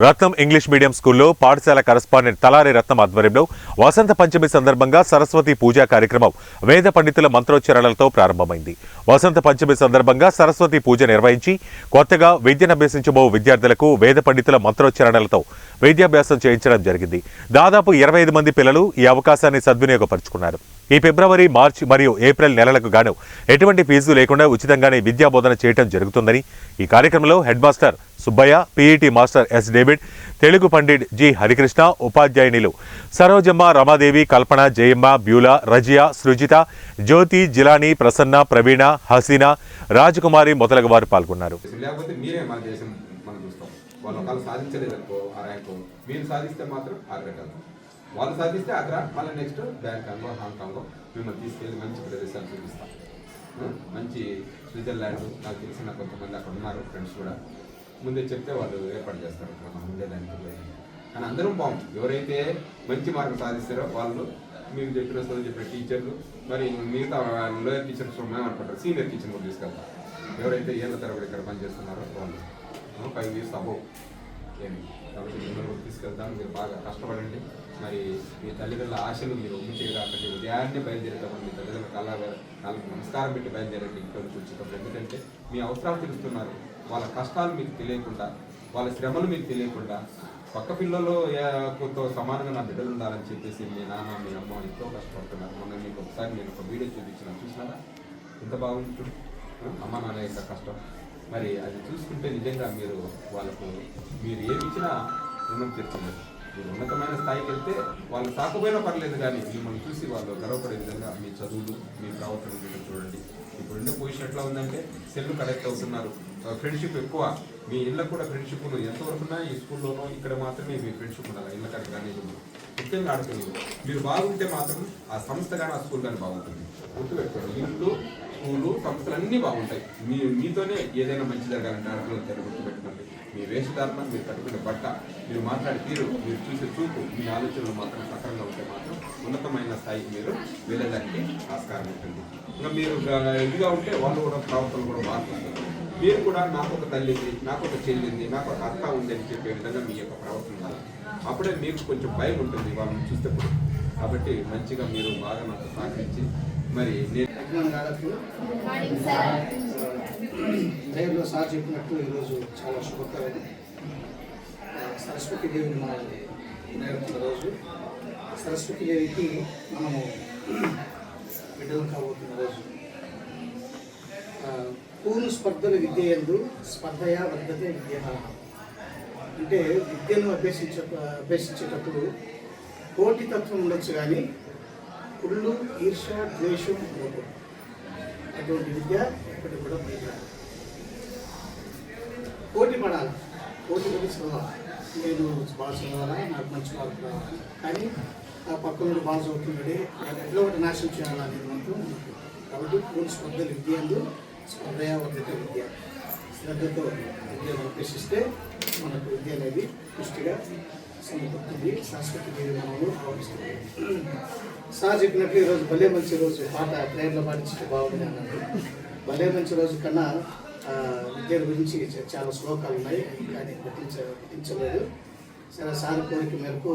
రత్నం English medium స్కూల్లో పాఠశాల correspondent తలారి రత్నం ఆధ్వర్యంలో వసంత పంచమి సందర్భంగా సరస్వతి పూజా కార్యక్రమం వేద పండితుల మంత్రోచ్చరణలతో ప్రారంభమైంది. వసంత పంచమి సందర్భంగా సరస్వతి పూజ నిర్వహించి కొత్తగా విద్యను అభ్యసించబో విద్యార్థులకు వేద పండితుల మంత్రోచ్చరణలతో విద్యాభ్యాసం చేయించడం జరిగింది. దాదాపు 25 మంది పిల్లలు ఈ అవకాశాన్ని సద్వినియోగపరుచుకున్నారు. ఈ ఫిబ్రవరి, మార్చి మరియు ఏప్రిల్ నెలలకు గాను ఎటువంటి ఫీజు లేకుండా ఉచితంగానే విద్యాబోధన చేయడం జరుగుతుందని ఈ కార్యక్రమంలో head master Subbayya, PET master S David, Telugu pandit G Harikrishna, ఉపాధ్యాయునిలు సరోజమ్మ, రమాదేవి, కల్పన, జయమ్మ, బ్యూలా, రజియా, సృజిత, జ్యోతి, జిలాని, ప్రసన్న, ప్రవీణ, హసీనా, రాజకుమారి మొదలగు వారు పాల్గొన్నారు. వాళ్ళు సాధిస్తే అక్కడ మళ్ళీ నెక్స్ట్ బ్యాంకాంగో, హాంకాంగో మిమ్మల్ని తీసుకెళ్ళి మంచి ప్రదేశాలు చూపిస్తాం. మంచి స్విట్జర్లాండ్ నాకు తెలిసిన కొంతమంది అక్కడ ఉన్నారు ఫ్రెండ్స్ కూడా. ముందే చెప్తే వాళ్ళు ఏర్పాటు చేస్తారు మనం ఉండేదానికి. కానీ అందరం బాగుంది. ఎవరైతే మంచి మార్కులు సాధిస్తారో వాళ్ళు మీకు చెప్పిన టీచర్లు, మరి మిగతా లోయర్ టీచర్స్ మేమనుకుంటారు, సీనియర్ టీచర్ కూడా తీసుకెళ్తారు. ఎవరైతే ఏళ్ళ తరబడి ఇక్కడ పనిచేస్తున్నారో వాళ్ళు 5 years అబోవ్ ఏమి. కాబట్టి మిమ్మల్ని కూడా తీసుకెళ్తాను. మీరు బాగా కష్టపడండి. మరి మీ తల్లిదండ్రుల ఆశలు మీరు ఒమ్మిటిగా కాబట్టి ఉదయాన్నే బయలుదేరేటప్పుడు మీ తల్లిదండ్రుల కాళ్ళకు నమస్కారం పెట్టి బయలుదేరండి ఇంట్లో చూసేటప్పుడు. ఎందుకంటే మీ అవసరాలు తెలుస్తున్నారు. వాళ్ళ కష్టాలు మీకు తెలియకుండా, వాళ్ళ శ్రమలు మీకు తెలియకుండా, పక్క పిల్లలతో సమానంగా నా బిడ్డలు ఉండాలని చెప్పేసి మీ నాన్న, మీ అమ్మ ఎంతో కష్టపడుతున్నారు. మొన్న మీకు ఒకసారి నేను ఒక వీడియో చూసినారా? ఎంత బాగుంటుంది అమ్మ నాన్న యొక్క కష్టం. మరి అది చూసుకుంటే నిజంగా మీరు వాళ్ళకు మీరు ఏమి ఇచ్చినా రుణం తీర్చలేదు. మీరు ఉన్నతమైన స్థాయికి వెళ్తే వాళ్ళు సాకపోయినా పర్లేదు, కానీ మిమ్మల్ని చూసి వాళ్ళు గర్వపడే విధంగా మీ చదువులు, మీ ప్రవర్తన చూడండి. ఇప్పుడు ఉండే పొజిషన్ ఎట్లా ఉందంటే సెల్లు కనెక్ట్ అవుతున్నారు, ఫ్రెండ్షిప్ ఎక్కువ. మీ ఇళ్ళకు కూడా ఫ్రెండ్షిప్లు ఎంతవరకున్నా ఈ స్కూల్లోనో ఇక్కడ మాత్రమే మీ ఫ్రెండ్షిప్ ఉండాలి. ఇళ్ళ కాడికి కానీ ముఖ్యంగా ఆడుతుంది. మీరు బాగుంటే మాత్రం ఆ సంస్థ కానీ ఆ స్కూల్ కానీ బాగుంటుంది. గుర్తుపెట్టుకోండి, ఇల్లు, స్కూలు, సంస్థలు అన్నీ బాగుంటాయి. మీతోనే ఏదైనా మంచి జరగాలంటే ఆడపిల్లలు గుర్తుపెట్టుకోండి. మీ వేషధారణ, మీరు కట్టుకునే బట్ట, మీరు మాట్లాడే తీరు, మీరు చూసే చూపు, మీ ఆలోచనలు మాత్రం సక్రంగా ఉంటే మాత్రం ఉన్నతమైన స్థాయికి మీరు వెళ్ళడానికి ఆస్కారం ఉంటుంది. ఇంకా మీరు ఇదిగా ఉంటే వాళ్ళు కూడా ప్రవర్తన కూడా బాగుంటుంది. మీరు కూడా నాకు ఒక తల్లింది, నాకు ఒక చెల్లింది, నాకు ఒక అత్త ఉంది అని చెప్పే విధంగా మీ యొక్క ప్రవర్తన ఉండాలి. అప్పుడే మీకు కొంచెం భయం ఉంటుంది వాళ్ళని చూస్తే. కాబట్టి మంచిగా మీరు బాగా నాకు సహకరించి మరి లైవ్లో సార్ చెప్పినట్టు ఈరోజు చాలా శుభకరం. సరస్వతి దేవిని మనం నేర్పుతున్న రోజు. సరస్వతి దేవికి మనము బిడ్డలు కాబోతున్న రోజు. పూర్ణ స్పర్ధలు విద్యయందు స్పర్ధయా వర్ధతే విద్య. అంటే విద్యను అభ్యసించేటప్పుడు పోటీతత్వం ఉండొచ్చు, కానీ కుళ్ళు, ఈర్ష, ద్వేషం ఉండకూడదు. అటువంటి విద్య ఎప్పటి కూడా పనికిరాదు. పోటీ పడాలి, పోటీ పడి చదవాలి. నేను బాగా చదవాలా, నాకు మంచి మార్కులు రావాలి, కానీ ఆ పక్కన బాగా చదువుతున్నాడే ఎట్లా ఒకటి నాశనం చేయాలనేది మాత్రం ఉంటుంది. కాబట్టి పూర్ణ స్పర్ధలు విద్య అందు స్పర్ధయా వర్ధతే విద్య. శ్రద్ధతో విద్యను అభ్యసిస్తే మనకు విద్య అనేది పుష్టిగా సమకూరుతుంది. సరస్వతి దేవి మనము ఆవరిస్తుంది. సార్ చెప్పినట్లు ఈరోజు భలే మంచి రోజు. పాట ప్రేయర్లో పాటించే బాగుంది అన్నట్టు. భలే మంచి రోజు కన్నా విద్య గురించి చాలా శ్లోకాలు ఉన్నాయి, కానీ పఠించలేదు. సరే, సార్ కోరిక మేరకు